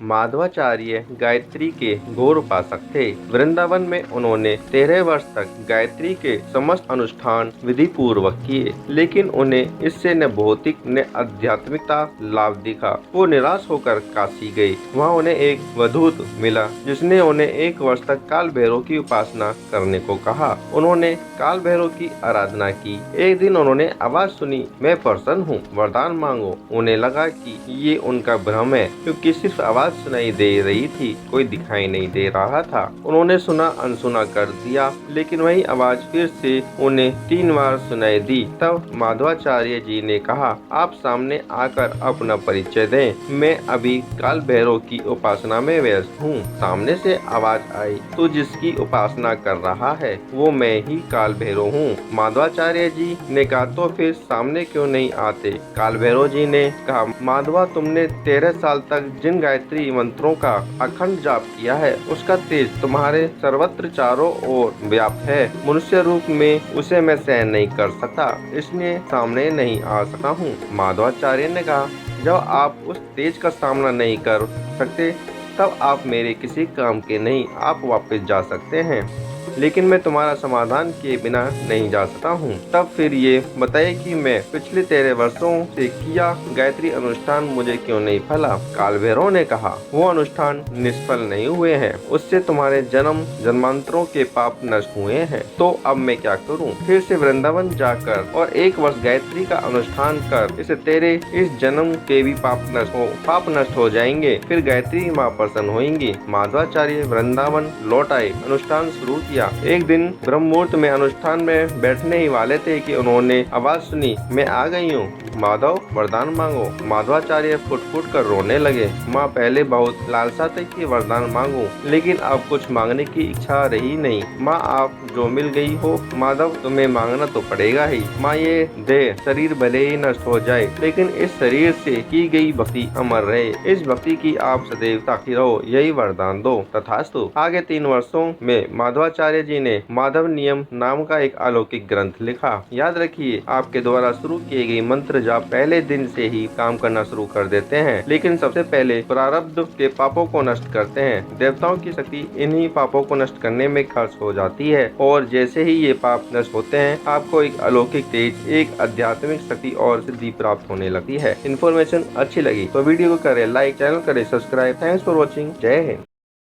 माधवाचार्य गायत्री के घोर उपासक थे। वृंदावन में उन्होंने 13 वर्ष तक गायत्री के समस्त अनुष्ठान विधि पूर्वक किए, लेकिन उन्हें इससे न भौतिक न आध्यात्मिकता लाभ दिखा। वो निराश होकर काशी गए। वहाँ उन्हें एक वधूत मिला जिसने उन्हें 1 वर्ष तक काल भैरव की उपासना करने को कहा। उन्होंने काल भैरव की आराधना की। एक दिन उन्होंने आवाज सुनी, मैं प्रसन्न हूँ, वरदान मांगो। उन्हें लगा कि ये उनका भ्रम है, क्योंकि सिर्फ आवाज सुनाई दे रही थी, कोई दिखाई नहीं दे रहा था। उन्होंने सुना अनसुना कर दिया, लेकिन वही आवाज फिर से उन्हें 3 बार सुनाई दी। तब माधवाचार्य जी ने कहा, आप सामने आकर अपना परिचय दें। मैं अभी काल भैरव की उपासना में व्यस्त हूँ। सामने से आवाज आई, तो जिसकी उपासना कर रहा है वो मैं ही काल भैरव हूँ। माधवाचार्य जी ने कहा, तो फिर सामने क्यों नहीं आते? काल भैरव जी ने कहा, माधवा, तुमने 13 साल तक जिन गायत्री मंत्रों का अखंड जाप किया है, उसका तेज तुम्हारे सर्वत्र चारों ओर व्याप्त है। मनुष्य रूप में उसे मैं सहन नहीं कर सकता, इसलिए सामने नहीं आ सकता हूँ। माधवाचार्य ने कहा, जब आप उस तेज का सामना नहीं कर सकते, तब आप मेरे किसी काम के नहीं, आप वापस जा सकते हैं, लेकिन मैं तुम्हारा समाधान किए बिना नहीं जा सकता हूँ। तब फिर ये बताइए कि मैं पिछले 13 वर्षों से किया गायत्री अनुष्ठान मुझे क्यों नहीं फला? काल भैरव ने कहा, वो अनुष्ठान निष्फल नहीं हुए हैं, उससे तुम्हारे जन्म जन्मांतरों के पाप नष्ट हुए हैं। तो अब मैं क्या करूँ? फिर से वृंदावन जाकर और 1 वर्ष गायत्री का अनुष्ठान कर, इससे तेरे इस जन्म के भी पाप नष्ट हो जाएंगे। फिर गायत्री माँ प्रसन्न होंगी। माधवाचार्य वृंदावन लौट आए, अनुष्ठान शुरू किया। एक दिन ब्रह्म मुहूर्त में अनुष्ठान में बैठने ही वाले थे कि उन्होंने आवाज सुनी, मैं आ गई हूँ, माधव, वरदान मांगो। माधवाचार्य फुट फुट कर रोने लगे। माँ, पहले बहुत लालसा थी कि वरदान मांगू, लेकिन अब कुछ मांगने की इच्छा रही नहीं। माँ, आप जो मिल गई हो, माधव, तुम्हें मांगना तो पड़ेगा ही। माँ, ये देह शरीर भले ही नष्ट हो जाए, लेकिन इस शरीर से की गई भक्ति अमर रहे। इस भक्ति की आप सदैव ताकि रहो, यही वरदान दो। तथास्तु। आगे 3 वर्षों में माधवाचार्य जी ने माधव नियम नाम का एक अलौकिक ग्रंथ लिखा। याद रखिए, आपके द्वारा शुरू किए गए मंत्र जाप पहले दिन से ही काम करना शुरू कर देते हैं, लेकिन सबसे पहले प्रारब्ध के पापों को नष्ट करते हैं। देवताओं की शक्ति इन्हीं पापों को नष्ट करने में खर्च हो जाती है, और जैसे ही ये पाप नष्ट होते हैं, आपको एक अलौकिक तेज, एक आध्यात्मिक शक्ति और सिद्धि प्राप्त होने लगती है। इन्फॉर्मेशन अच्छी लगी तो वीडियो को करें लाइक, चैनल करें सब्सक्राइब। Thanks for watching. जय हिंद।